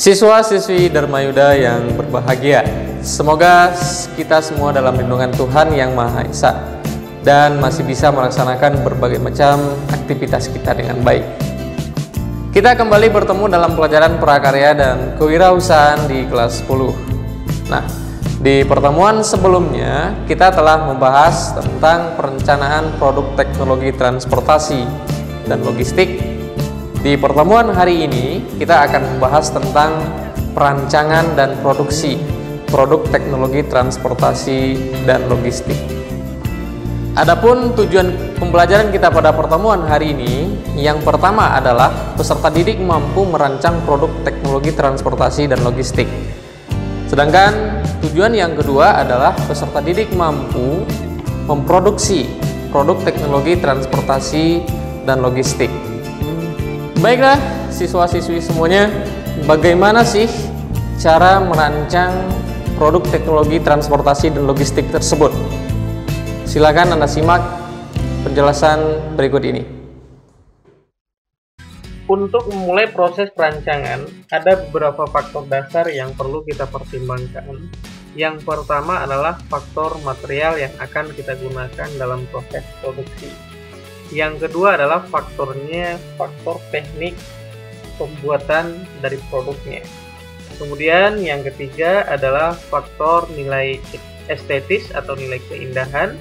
Siswa-siswi Dharmayuda yang berbahagia, semoga kita semua dalam lindungan Tuhan yang Maha Esa dan masih bisa melaksanakan berbagai macam aktivitas kita dengan baik. Kita kembali bertemu dalam pelajaran prakarya dan kewirausahaan di kelas 10. Nah, di pertemuan sebelumnya kita telah membahas tentang perencanaan produk teknologi transportasi dan logistik. Di pertemuan hari ini kita akan membahas tentang perancangan dan produksi produk teknologi transportasi dan logistik. Adapun tujuan pembelajaran kita pada pertemuan hari ini, yang pertama adalah peserta didik mampu merancang produk teknologi transportasi dan logistik. Sedangkan tujuan yang kedua adalah peserta didik mampu memproduksi produk teknologi transportasi dan logistik. Baiklah siswa-siswi semuanya, bagaimana sih cara merancang produk teknologi transportasi dan logistik tersebut? Silakan Anda simak penjelasan berikut ini. Untuk memulai proses perancangan, ada beberapa faktor dasar yang perlu kita pertimbangkan. Yang pertama adalah faktor material yang akan kita gunakan dalam proses produksi. Yang kedua adalah faktor teknik pembuatan dari produknya. Kemudian yang ketiga adalah faktor nilai estetis atau nilai keindahan.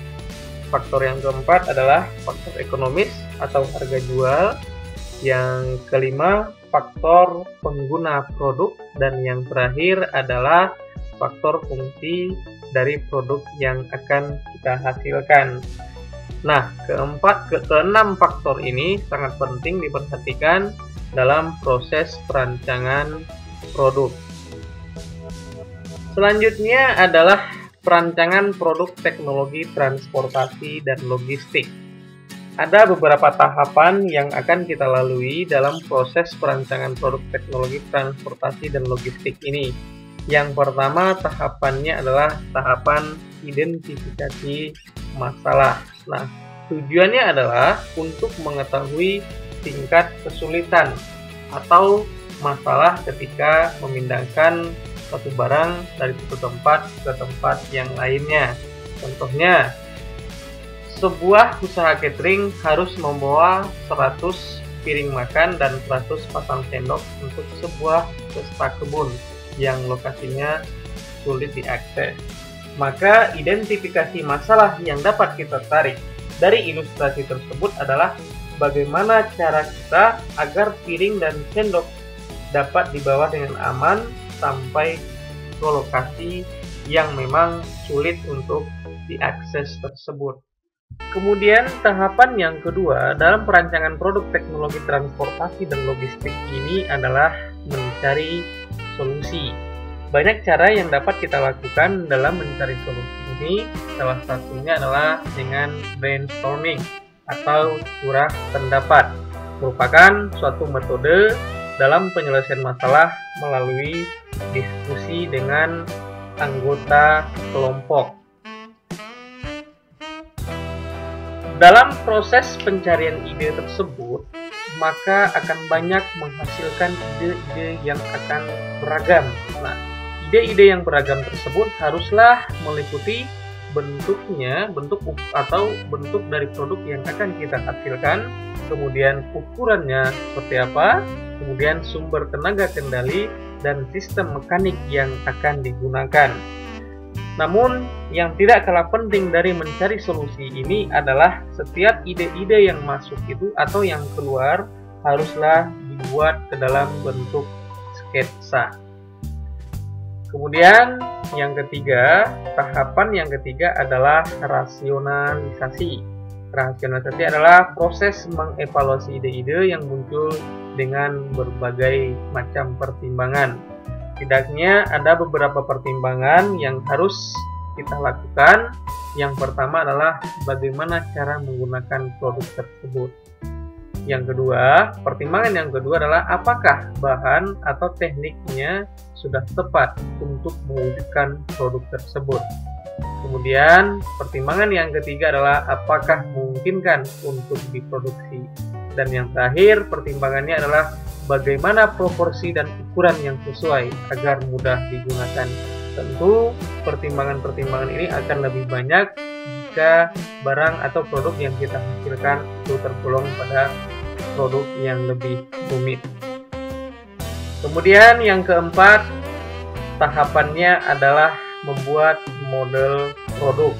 Faktor yang keempat adalah faktor ekonomis atau harga jual. Yang kelima, faktor pengguna produk. Dan yang terakhir adalah faktor fungsi dari produk yang akan kita hasilkan. Nah, keenam faktor ini sangat penting diperhatikan dalam proses perancangan produk. Selanjutnya adalah perancangan produk teknologi transportasi dan logistik. Ada beberapa tahapan yang akan kita lalui dalam proses perancangan produk teknologi transportasi dan logistik ini. Yang pertama tahapannya adalah tahapan identifikasi masalah. Nah, tujuannya adalah untuk mengetahui tingkat kesulitan atau masalah ketika memindahkan suatu barang dari satu tempat ke tempat yang lainnya. Contohnya, sebuah usaha catering harus membawa 100 piring makan dan 100 pasang sendok untuk sebuah pesta kebun yang lokasinya sulit diakses. Maka identifikasi masalah yang dapat kita tarik dari ilustrasi tersebut adalah bagaimana cara kita agar piring dan sendok dapat dibawa dengan aman sampai ke lokasi yang memang sulit untuk diakses tersebut. Kemudian tahapan yang kedua dalam perancangan produk teknologi transportasi dan logistik ini adalah mencari solusi. Banyak cara yang dapat kita lakukan dalam mencari solusi ini. Salah satunya adalah dengan brainstorming atau curah pendapat. Merupakan suatu metode dalam penyelesaian masalah melalui diskusi dengan anggota kelompok. Dalam proses pencarian ide tersebut, maka akan banyak menghasilkan ide-ide yang akan beragam. Nah, ide-ide yang beragam tersebut haruslah meliputi bentuk dari produk yang akan kita hasilkan, kemudian ukurannya seperti apa, kemudian sumber tenaga kendali, dan sistem mekanik yang akan digunakan. Namun, yang tidak kalah penting dari mencari solusi ini adalah setiap ide-ide yang masuk itu atau yang keluar haruslah dibuat ke dalam bentuk sketsa. Kemudian tahapan yang ketiga adalah rasionalisasi. Rasionalisasi adalah proses mengevaluasi ide-ide yang muncul dengan berbagai macam pertimbangan. Setidaknya ada beberapa pertimbangan yang harus kita lakukan. Yang pertama adalah bagaimana cara menggunakan produk tersebut. Pertimbangan yang kedua adalah apakah bahan atau tekniknya sudah tepat untuk mewujudkan produk tersebut. Kemudian, pertimbangan yang ketiga adalah apakah memungkinkan untuk diproduksi. Dan yang terakhir, pertimbangannya adalah bagaimana proporsi dan ukuran yang sesuai agar mudah digunakan. Tentu pertimbangan-pertimbangan ini akan lebih banyak jika barang atau produk yang kita hasilkan itu tergolong pada produk yang lebih rumit. Kemudian yang keempat, tahapannya adalah membuat model produk.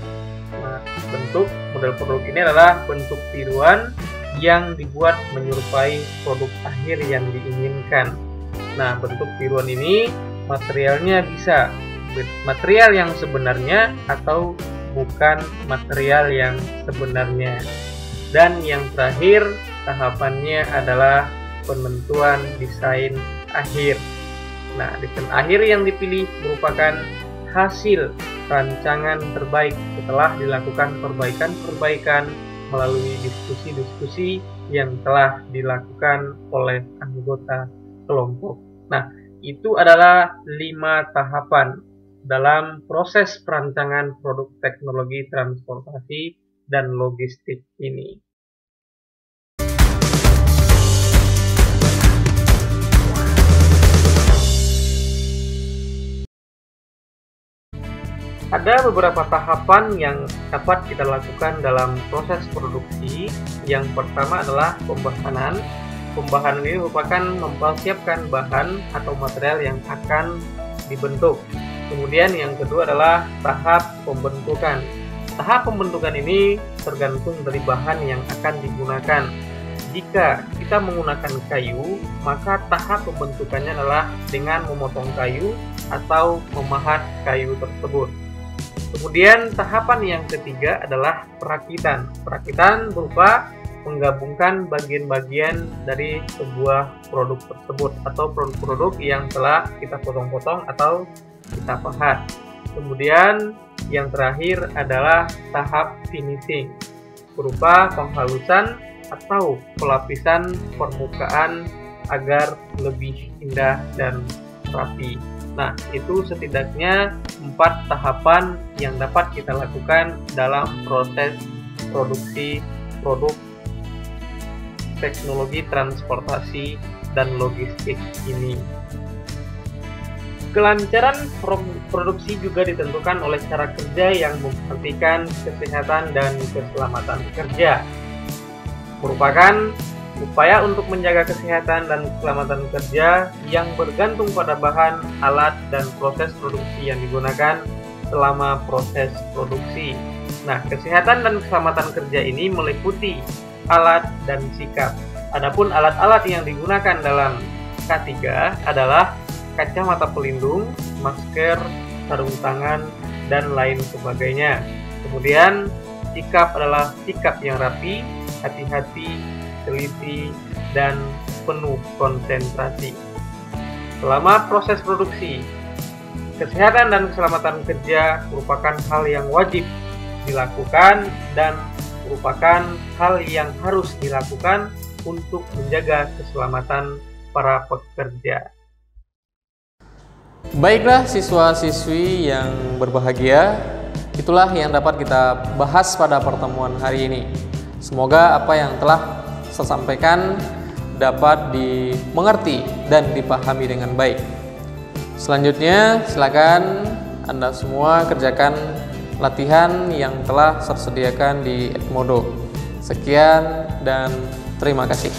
Nah, bentuk model produk ini adalah bentuk tiruan yang dibuat menyerupai produk akhir yang diinginkan. Nah, bentuk tiruan ini materialnya bisa material yang sebenarnya atau bukan material yang sebenarnya. Dan yang terakhir, tahapannya adalah penentuan desain akhir. Nah, desain akhir yang dipilih merupakan hasil rancangan terbaik setelah dilakukan perbaikan-perbaikan melalui diskusi-diskusi yang telah dilakukan oleh anggota kelompok. Nah, itu adalah 5 tahapan dalam proses perancangan produk teknologi transportasi dan logistik ini. Ada beberapa tahapan yang dapat kita lakukan dalam proses produksi. Yang pertama adalah pembahanan. Pembahanan ini merupakan mempersiapkan bahan atau material yang akan dibentuk. Kemudian yang kedua adalah tahap pembentukan. Tahap pembentukan ini tergantung dari bahan yang akan digunakan. Jika kita menggunakan kayu, maka tahap pembentukannya adalah dengan memotong kayu atau memahat kayu tersebut. Kemudian tahapan yang ketiga adalah perakitan. Perakitan berupa menggabungkan bagian-bagian dari sebuah produk tersebut atau produk-produk yang telah kita potong-potong atau kita pahat. Kemudian yang terakhir adalah tahap finishing, berupa penghalusan atau pelapisan permukaan agar lebih indah dan rapi. Nah, itu setidaknya 4 tahapan yang dapat kita lakukan dalam proses produksi produk teknologi transportasi dan logistik ini. Kelancaran produksi juga ditentukan oleh cara kerja yang memperhatikan kesehatan dan keselamatan kerja. Merupakan upaya untuk menjaga kesehatan dan keselamatan kerja yang bergantung pada bahan, alat, dan proses produksi yang digunakan selama proses produksi. Nah, kesehatan dan keselamatan kerja ini meliputi alat dan sikap. Adapun alat-alat yang digunakan dalam K3 adalah kacamata pelindung, masker, sarung tangan, dan lain sebagainya. Kemudian sikap adalah sikap yang rapi, hati-hati, teliti, dan penuh konsentrasi. Selama proses produksi, kesehatan dan keselamatan kerja merupakan hal yang wajib dilakukan dan merupakan hal yang harus dilakukan untuk menjaga keselamatan para pekerja. Baiklah siswa-siswi yang berbahagia, itulah yang dapat kita bahas pada pertemuan hari ini. Semoga apa yang telah saya sampaikan dapat dimengerti dan dipahami dengan baik. Selanjutnya, silakan Anda semua kerjakan latihan yang telah tersediakan di Edmodo. Sekian dan terima kasih.